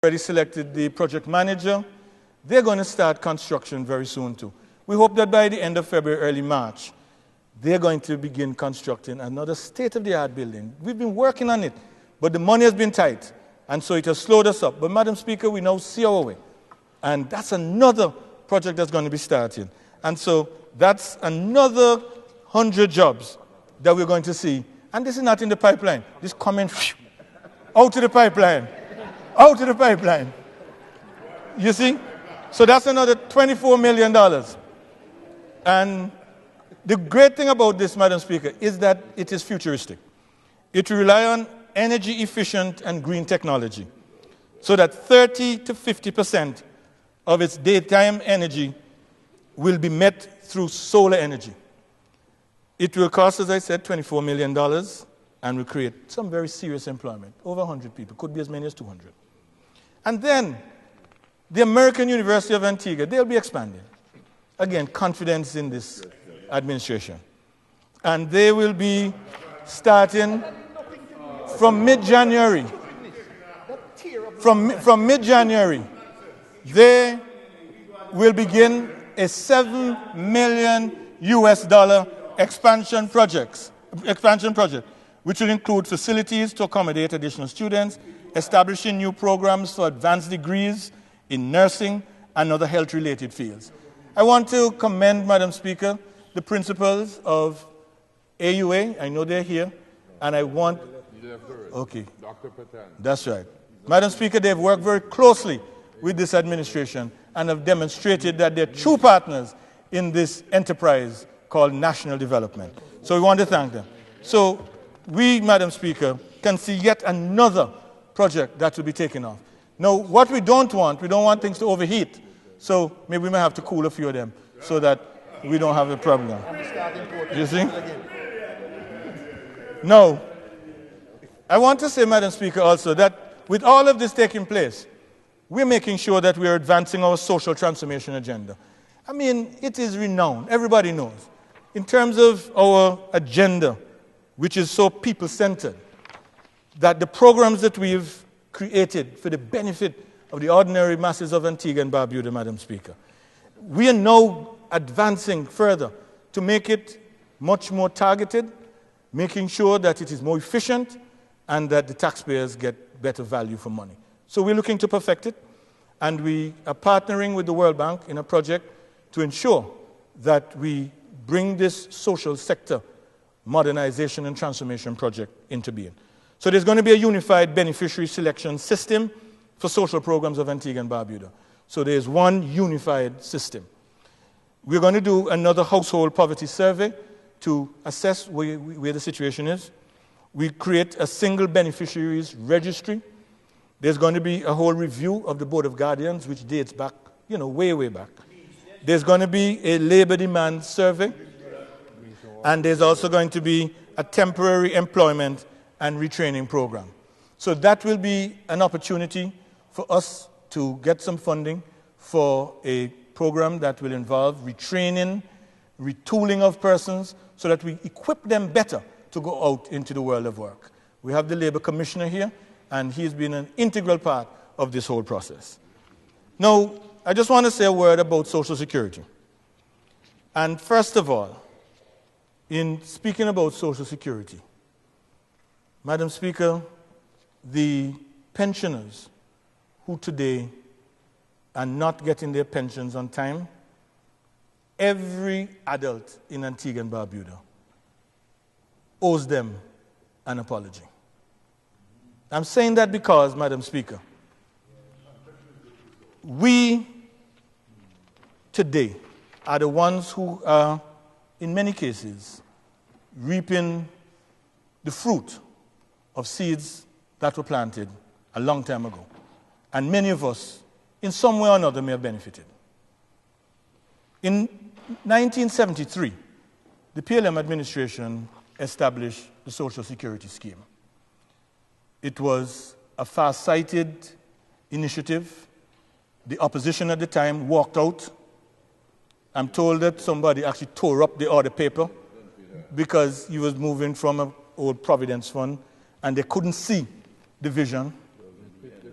already selected the project manager. They're going to start construction very soon too. We hope that by the end of February, early March, they're going to begin constructing another state-of-the-art building. We've been working on it, but the money has been tight, and so it has slowed us up. But, Madam Speaker, we now see our way. And that's another project that's going to be starting. And so that's another 100 jobs that we're going to see. And this is not in the pipeline. This is coming out of the pipeline. Out of the pipeline. You see? So that's another $24 million. And the great thing about this, Madam Speaker, is that it is futuristic. It will rely on energy efficient and green technology so that 30 to 50% of its daytime energy will be met through solar energy. It will cost, as I said, $24 million and will create some very serious employment. Over 100 people, could be as many as 200. And then the American University of Antigua, they'll be expanding. Again, confidence in this administration. And they will be starting from mid-January. From mid-January, they will begin a $7 million expansion project, which will include facilities to accommodate additional students, establishing new programs for advanced degrees in nursing and other health-related fields. I want to commend, Madam Speaker, the principals of AUA. I know they're here, and I want... Okay. Dr. Patan. That's right. Madam Speaker, they've worked very closely with this administration and have demonstrated that they're true partners in this enterprise called national development. So we want to thank them. So we, Madam Speaker, can see yet another project that will be taken off. Now, what we don't want things to overheat. So maybe we may have to cool a few of them so that we don't have a problem. You see? Now, I want to say, Madam Speaker, also that with all of this taking place, we're making sure that we're advancing our social transformation agenda. I mean, it is renowned. Everybody knows. In terms of our agenda, which is so people-centered, that the programs that we've created for the benefit of the ordinary masses of Antigua and Barbuda, Madam Speaker, we are now advancing further to make it much more targeted, making sure that it is more efficient and that the taxpayers get better value for money. So we're looking to perfect it, and we are partnering with the World Bank in a project to ensure that we bring this social sector modernization and transformation project into being. So there's going to be a unified beneficiary selection system for social programs of Antigua and Barbuda. So there's one unified system. We're going to do another household poverty survey to assess where the situation is. We create a single beneficiaries registry. There's going to be a whole review of the Board of Guardians, which dates back, way, way back. There's going to be a labor demand survey. And there's also going to be a temporary employment and retraining program. So that will be an opportunity for us to get some funding for a program that will involve retraining, retooling of persons so that we equip them better to go out into the world of work. We have the Labor Commissioner here, and he's been an integral part of this whole process. Now, I just want to say a word about Social Security. And first of all, in speaking about Social Security, Madam Speaker, the pensioners who today are not getting their pensions on time, every adult in Antigua and Barbuda owes them an apology. I'm saying that because, Madam Speaker, we today are the ones who are, in many cases, reaping the fruit of seeds that were planted a long time ago. And many of us, in some way or another, may have benefited. In 1973, the PLM administration established the Social Security Scheme. It was a far-sighted initiative. The opposition at the time walked out. I'm told that somebody actually tore up the order paper because he was moving from an old Providence Fund and they couldn't see the vision.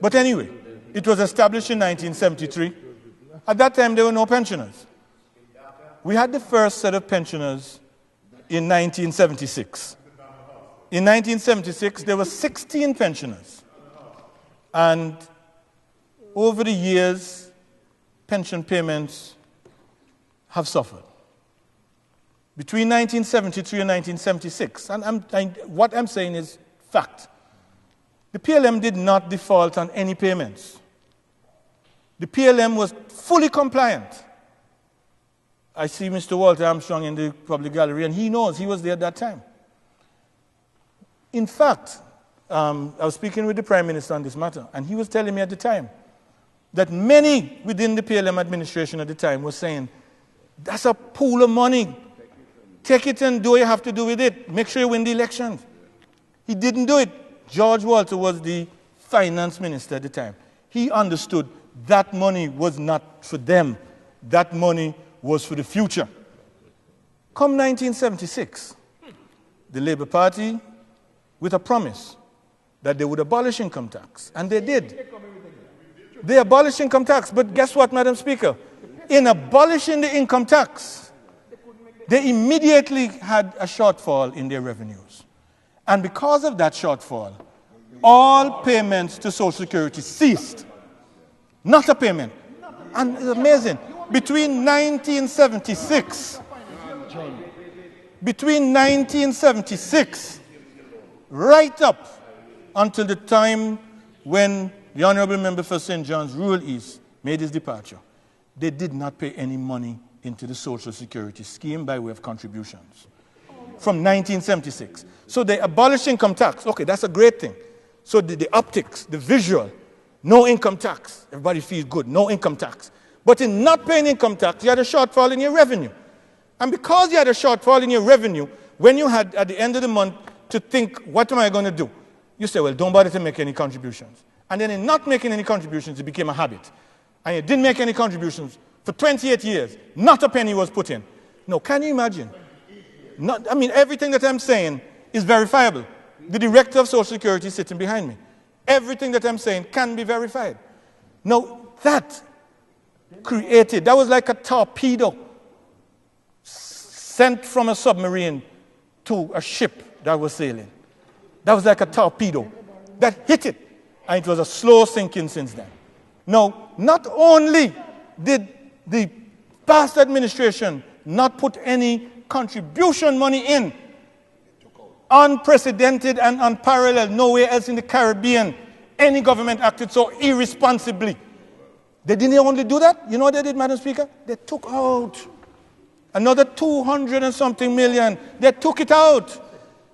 But anyway, It was established in 1973. At that time, there were no pensioners. We had the first set of pensioners in 1976. In 1976, there were 16 pensioners. And over the years, pension payments have suffered. Between 1973 and 1976, and what I'm saying is fact, the PLM did not default on any payments. The PLM was fully compliant. I see Mr. Walter Armstrong in the public gallery, and he knows, he was there at that time. In fact, I was speaking with the Prime Minister on this matter, and he was telling me at the time that many within the PLM administration at the time were saying, that's a pool of money. Take it and do what you have to do with it. Make sure you win the election. He didn't do it. George Walter was the finance minister at the time. He understood that money was not for them. That money was for the future. Come 1976, the Labour Party, with a promise that they would abolish income tax, and they did. They abolished income tax, but guess what, Madam Speaker? In abolishing the income tax, they immediately had a shortfall in their revenues. And because of that shortfall, all payments to Social Security ceased. Not a payment. And it's amazing. Between 1976, right up until the time when the Honourable Member for St. John's Rural East made his departure, they did not pay any money into the Social Security scheme by way of contributions from 1976. So they abolished income tax. Okay, that's a great thing. So the optics, the visual, no income tax. Everybody feels good, no income tax. But in not paying income tax, you had a shortfall in your revenue. And because you had a shortfall in your revenue, when you had at the end of the month to think, what am I going to do? You say, well, don't bother to make any contributions. And then in not making any contributions, it became a habit. And you didn't make any contributions for 28 years. Not a penny was put in. No, can you imagine? Everything that I'm saying is verifiable. The director of Social Security is sitting behind me. Everything that I'm saying can be verified. Now, that was like a torpedo sent from a submarine to a ship that was sailing. That was like a torpedo that hit it, and it was a slow sinking since then. Now, not only did the past administration not put any contribution money in, unprecedented and unparalleled, nowhere else in the Caribbean any government acted so irresponsibly. They didn't only do that. You know what they did, Madam Speaker? They took out another 200 and something million. They took it out.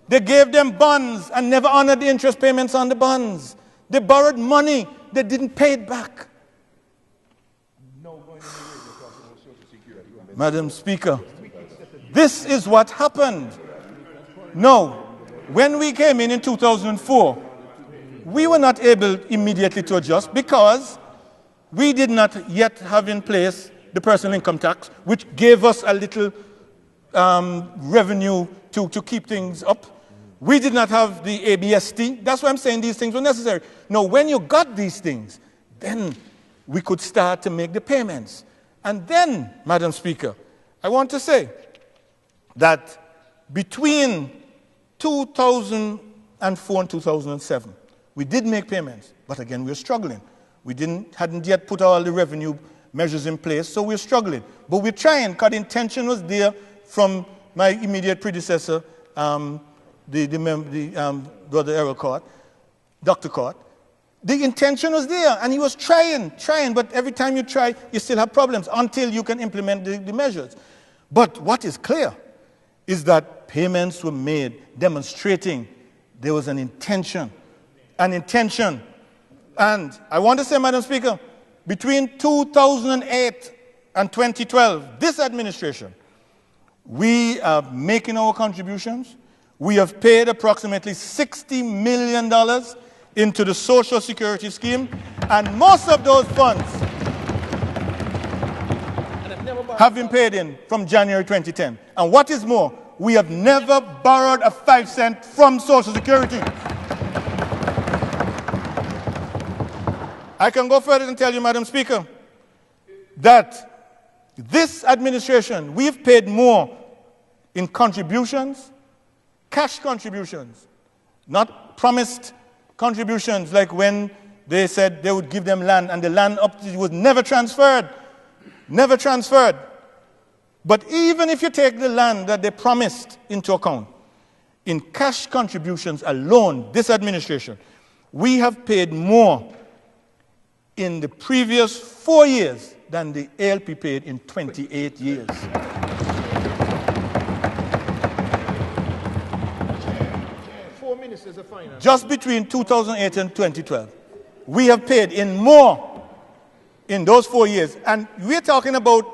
They gave them bonds and never honored the interest payments on the bonds. They borrowed money. They didn't pay it back. Madam Speaker, this is what happened. No, when we came in 2004, we were not able immediately to adjust because we did not yet have in place the personal income tax, which gave us a little revenue to keep things up. We did not have the ABST. That's why I'm saying these things were necessary. Now, when you got these things, then we could start to make the payments. And then, Madam Speaker, I want to say that between 2004 and 2007, we did make payments, but again, we were struggling. We hadn't yet put all the revenue measures in place, so we're struggling. But we're trying, because the intention was there from my immediate predecessor, Brother Errol Court, Dr. Court. The intention was there, and he was trying, but every time you try, you still have problems until you can implement the measures. But what is clear is that payments were made demonstrating there was an intention. And I want to say, Madam Speaker, between 2008 and 2012, this administration, we are making our contributions. We have paid approximately $60 million into the Social Security scheme, and most of those funds have been paid in from January 2010. And what is more, we have never borrowed a 5 cent from Social Security. I can go further and tell you, Madam Speaker, that this administration, we've paid more in contributions, cash contributions, not promised contributions like when they said they would give them land and the land was never transferred. Never transferred. But even if you take the land that they promised into account, in cash contributions alone, this administration, we have paid more in the previous 4 years than the ALP paid in 28 years. Just between 2008 and 2012, we have paid in more in those 4 years. And we're talking about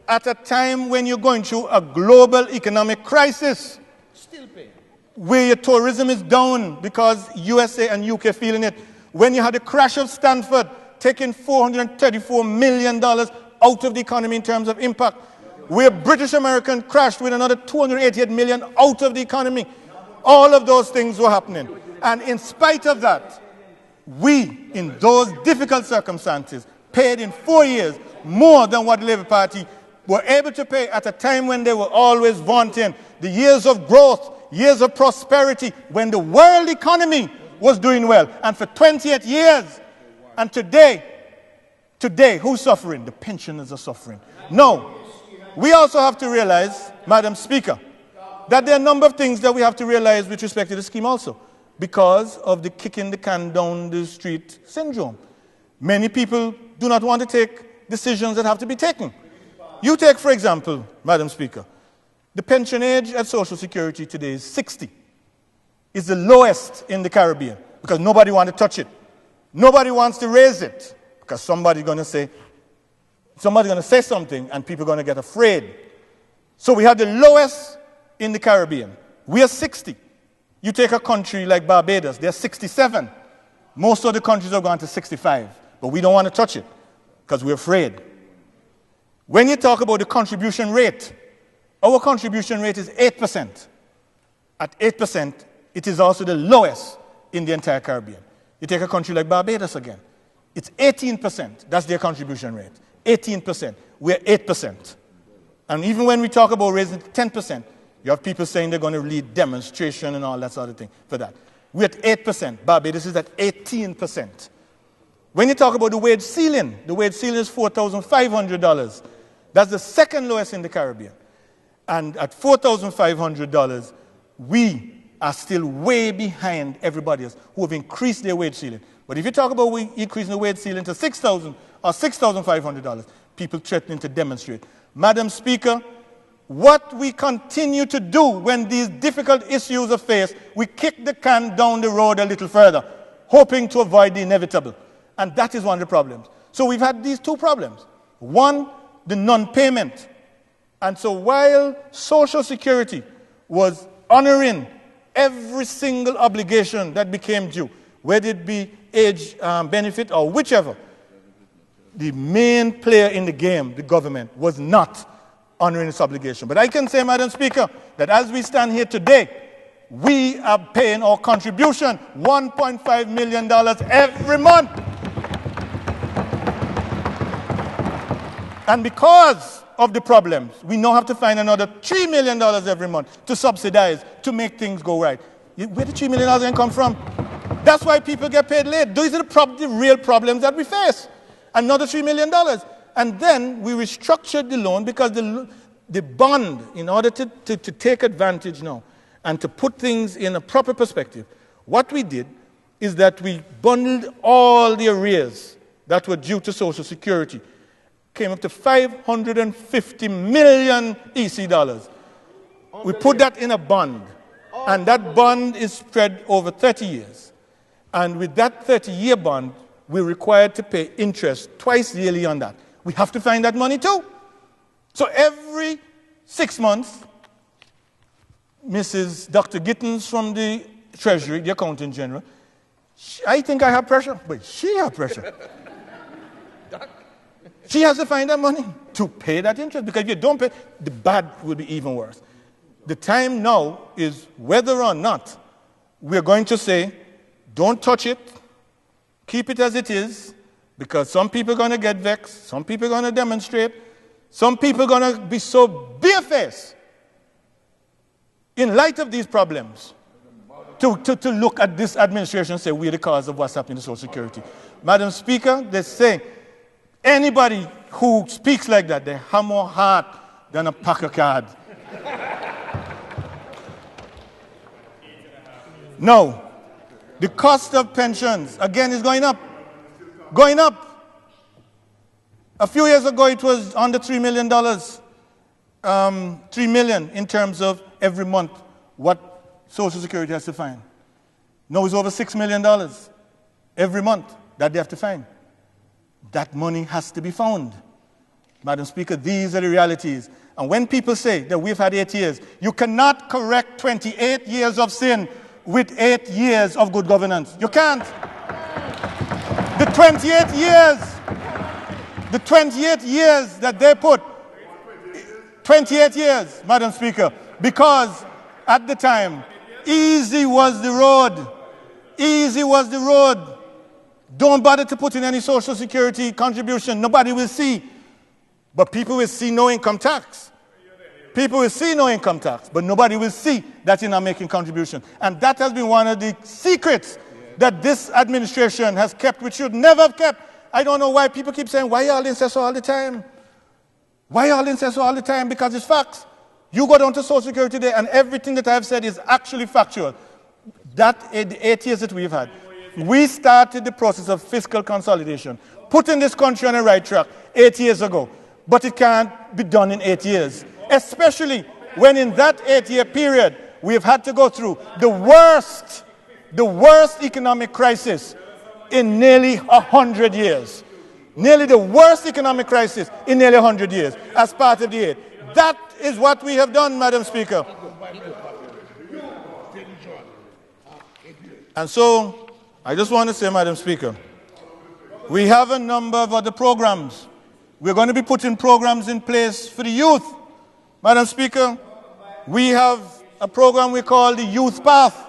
at a time when you're going through a global economic crisis. Still paying. Where your tourism is down because USA and UK feeling it. When you had the crash of Stanford, taking $434 million out of the economy in terms of impact. Where British American crashed with another $288 million out of the economy. All of those things were happening. And in spite of that, we, in those difficult circumstances, paid in 4 years more than what the Labour Party were able to pay at a time when they were always vaunting the years of growth, years of prosperity, when the world economy was doing well. And for 28 years, and today, who's suffering? The pensioners are suffering. No. We also have to realize, Madam Speaker, that there are a number of things that we have to realize with respect to the scheme also, because of the kicking the can down the street syndrome. Many people do not want to take decisions that have to be taken. You take, for example, Madam Speaker, the pension age at Social Security today is 60. It's the lowest in the Caribbean because nobody wants to touch it. Nobody wants to raise it because somebody's going to say something and people are going to get afraid. So we have the lowest in the Caribbean. We are 60. You take a country like Barbuda, they're 67. Most of the countries are going to 65, but we don't want to touch it because we're afraid. When you talk about the contribution rate, our contribution rate is 8%. At 8%, it is also the lowest in the entire Caribbean. You take a country like Barbados again. It's 18%. That's their contribution rate. 18%. We're 8%. And even when we talk about raising it to 10%, you have people saying they're going to lead demonstration and all that sort of thing for that. We're at 8%. Barbados is at 18%. When you talk about the wage ceiling is $4,500. That's the second lowest in the Caribbean. And at $4,500, we are still way behind everybody else who have increased their wage ceiling. But if you talk about increasing the wage ceiling to $6,000 or $6,500, people threatening to demonstrate. Madam Speaker, what we continue to do when these difficult issues are faced, we kick the can down the road a little further, hoping to avoid the inevitable. And that is one of the problems. So we've had these two problems. One, the non-payment. And so while Social Security was honoring every single obligation that became due, whether it be age benefit or whichever, the main player in the game, the government, was not honoring its obligation. But I can say, Madam Speaker, that as we stand here today, we are paying our contribution $1.5 million every month. And because of the problems, we now have to find another $3 million every month to subsidize, to make things go right. Where did $3 million going to come from? That's why people get paid late. These are the real problems that we face. Another $3 million. And then we restructured the loan because the bond, in order to take advantage now and to put things in a proper perspective, what we did is that we bundled all the arrears that were due to Social Security, came up to 550 million EC dollars. We put that in a bond, and that bond is spread over 30 years. And with that 30-year bond, we're required to pay interest twice yearly on that. We have to find that money too. So every 6 months, Mrs. Dr. Gittins from the Treasury, the Accountant General, I think I have pressure, but she has pressure. She has to find that money to pay that interest, because if you don't pay, the bad will be even worse. The time now is whether or not we're going to say, don't touch it, keep it as it is, Because some people are going to get vexed, some people are going to demonstrate, some people are going to be so barefaced in light of these problems to look at this administration and say, we're the cause of what's happening to Social Security. Madam Speaker, they say anybody who speaks like that, they have more heart than a pack of cards. No. The cost of pensions, again, is going up. Going up. A few years ago, it was under $3 million. $3 million in terms of every month what Social Security has to find. Now it's over $6 million every month that they have to find. That money has to be found. Madam Speaker, these are the realities. And when people say that we've had 8 years, you cannot correct 28 years of sin with 8 years of good governance. You can't. The 28 years that they put, 28 years, Madam Speaker, because at the time, easy was the road. Easy was the road. Don't bother to put in any Social Security contribution. Nobody will see. But people will see no income tax. People will see no income tax, but nobody will see that you're not making contribution. And that has been one of the secrets that this administration has kept, which should never have kept. I don't know why people keep saying, why y'all insist all the time? Why y'all insist all the time? Because it's facts. You go down to Social Security today, and everything that I've said is actually factual. That 8 years that we've had, we started the process of fiscal consolidation, putting this country on the right track 8 years ago. But it can't be done in 8 years, especially when in that 8-year period, we've had to go through the worst economic crisis in nearly 100 years. Nearly the worst economic crisis in nearly 100 years as part of the aid. That is what we have done, Madam Speaker. And so, I just want to say, Madam Speaker, we have a number of other programs. We're going to be putting programs in place for the youth. Madam Speaker, we have a program we call the Youth Path.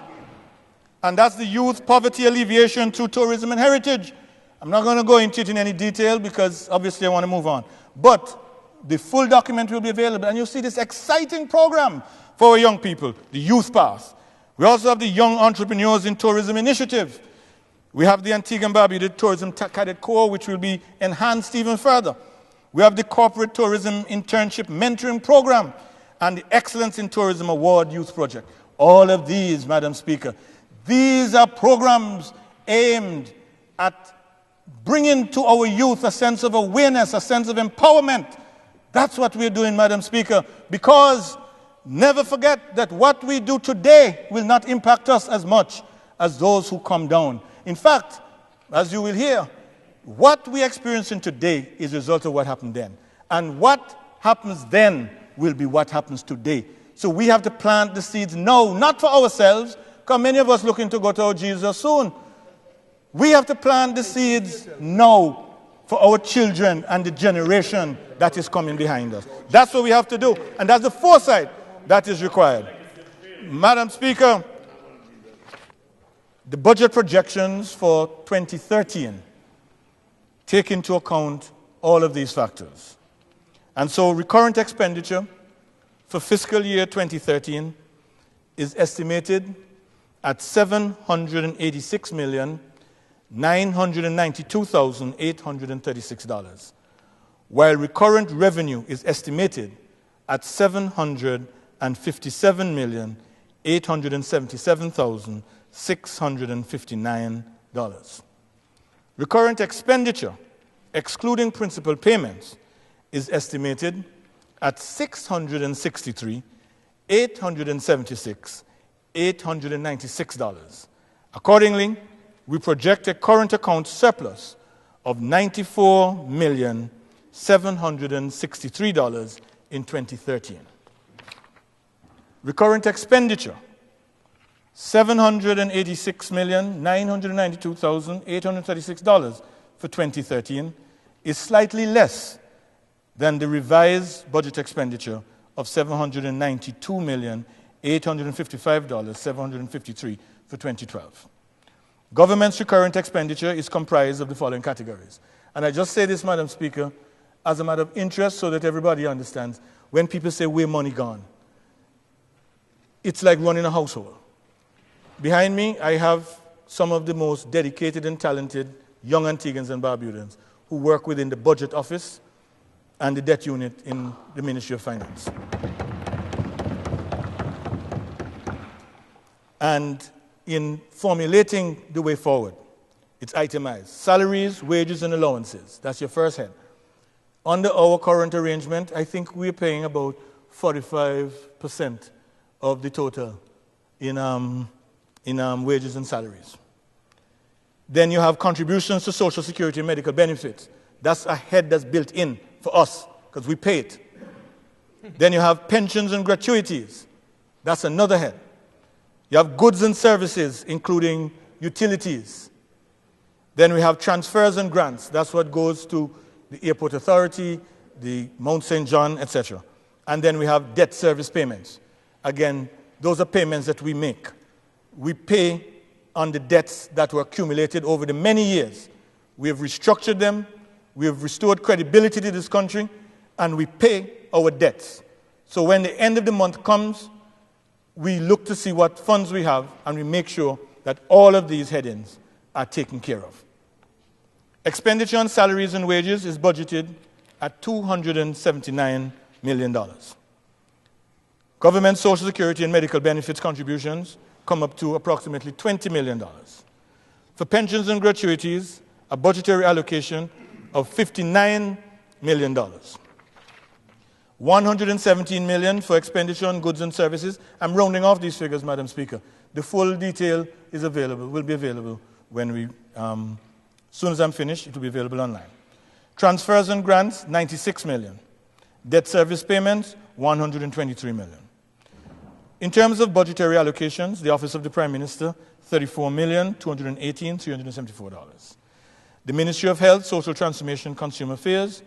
And that's the Youth Poverty Alleviation through Tourism and Heritage. I'm not going to go into it in any detail because obviously I want to move on. But the full document will be available. And you'll see this exciting program for our young people, the Youth Path. We also have the Young Entrepreneurs in Tourism Initiative. We have the Antigua and Barbuda Tourism Cadet Corps, which will be enhanced even further. We have the Corporate Tourism Internship Mentoring Program and the Excellence in Tourism Award Youth Project. All of these, Madam Speaker, these are programs aimed at bringing to our youth a sense of awareness, a sense of empowerment. That's what we're doing, Madam Speaker, because never forget that what we do today will not impact us as much as those who come down. In fact, as you will hear, what we're experiencing today is a result of what happened then. And what happens then will be what happens today. So we have to plant the seeds now, not for ourselves, because many of us looking to go to our Jesus soon. We have to plant the seeds now for our children and the generation that is coming behind us. That's what we have to do. And that's the foresight that is required. Madam Speaker, the budget projections for 2013 take into account all of these factors. And so recurrent expenditure for fiscal year 2013 is estimated at $786,992,836, while recurrent revenue is estimated at $757,877,659. Recurrent expenditure, excluding principal payments, is estimated at $663,876,896. Accordingly, we project a current account surplus of $94,763 in 2013. Recurrent expenditure, $786,992,836 for 2013 is slightly less than the revised budget expenditure of $792,855,753 for 2012. Government's recurrent expenditure is comprised of the following categories. And I just say this, Madam Speaker, as a matter of interest so that everybody understands. When people say, where money gone? It's like running a household. Behind me, I have some of the most dedicated and talented young Antiguans and Barbudans who work within the budget office and the debt unit in the Ministry of Finance. And in formulating the way forward, it's itemized. Salaries, wages, and allowances. That's your first head. Under our current arrangement, I think we're paying about 45% of the total in wages and salaries. Then you have contributions to Social Security and medical benefits. That's a head that's built in for us, because we pay it. Then you have pensions and gratuities. That's another head. You have goods and services, including utilities. Then we have transfers and grants. That's what goes to the Airport Authority, the Mount St. John, etc. And then we have debt service payments. Again, those are payments that we make. We pay on the debts that were accumulated over the many years. We have restructured them, we have restored credibility to this country, and we pay our debts. So when the end of the month comes, we look to see what funds we have, and we make sure that all of these headings are taken care of. Expenditure on salaries and wages is budgeted at $279 million. Government Social Security and medical benefits contributions come up to approximately $20 million. For pensions and gratuities, a budgetary allocation of $59 million. $117 million for expenditure on goods and services. I'm rounding off these figures, Madam Speaker. The full detail is available, will be available when we, as soon as I'm finished, it will be available online. Transfers and grants, $96 million. Debt service payments, $123 million. In terms of budgetary allocations, the Office of the Prime Minister, $34,218,374. The Ministry of Health, Social Transformation, Consumer Affairs,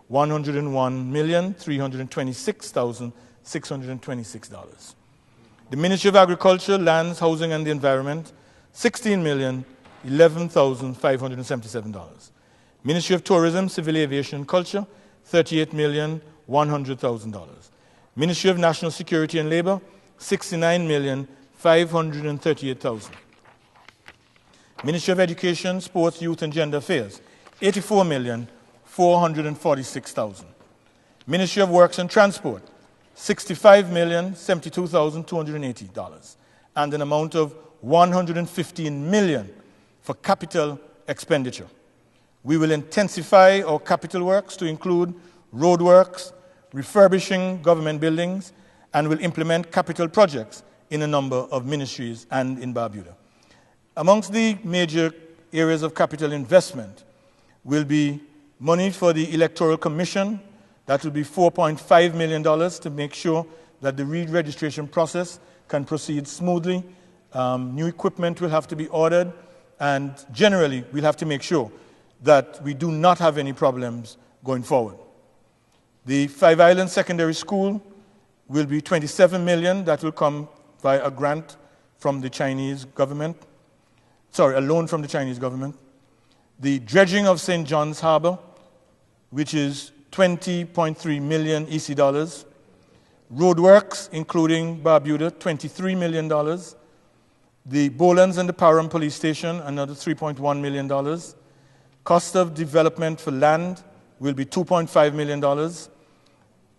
$101,326,626. The Ministry of Agriculture, Lands, Housing and the Environment, $16,011,577. Ministry of Tourism, Civil Aviation and Culture, $38,100,000. Ministry of National Security and Labor, $69,538,000. Ministry of Education, Sports, Youth and Gender Affairs, $84,446,000. Ministry of Works and Transport, $65,072,280, and an amount of $115 million for capital expenditure. We will intensify our capital works to include road works, refurbishing government buildings, and will implement capital projects in a number of ministries and in Barbuda. Amongst the major areas of capital investment will be money for the Electoral Commission. That will be $4.5 million to make sure that the re-registration process can proceed smoothly. New equipment will have to be ordered, and generally we'll have to make sure that we do not have any problems going forward. The Five Islands Secondary School will be $27 million. That will come via a grant from the Chinese government. Sorry, a loan from the Chinese government. The dredging of St. John's Harbor, which is $20.3 million EC dollars. Roadworks, including Barbuda, $23 million. The Bolands and the Parham Police Station, another $3.1 million. Cost of development for land will be $2.5 million.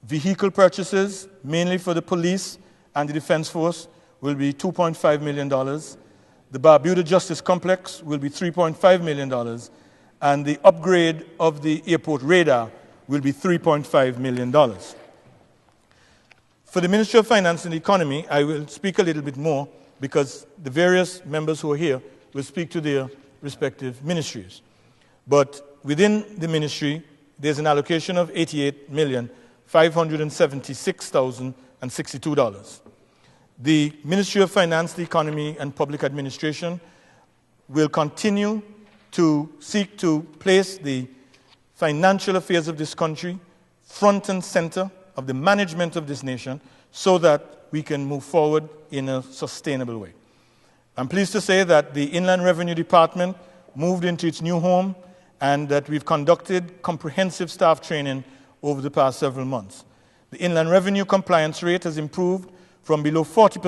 Vehicle purchases, mainly for the police and the Defense Force, will be $2.5 million. The Barbuda Justice Complex will be $3.5 million. And the upgrade of the airport radar will be $3.5 million. For the Ministry of Finance and the Economy, I will speak a little bit more because the various members who are here will speak to their respective ministries. But within the ministry, there's an allocation of $88,576,062. The Ministry of Finance, the Economy, and Public Administration will continue to seek to place the financial affairs of this country front and center of the management of this nation so that we can move forward in a sustainable way. I'm pleased to say that the Inland Revenue Department moved into its new home and that we've conducted comprehensive staff training over the past several months. The Inland Revenue compliance rate has improved from below 40%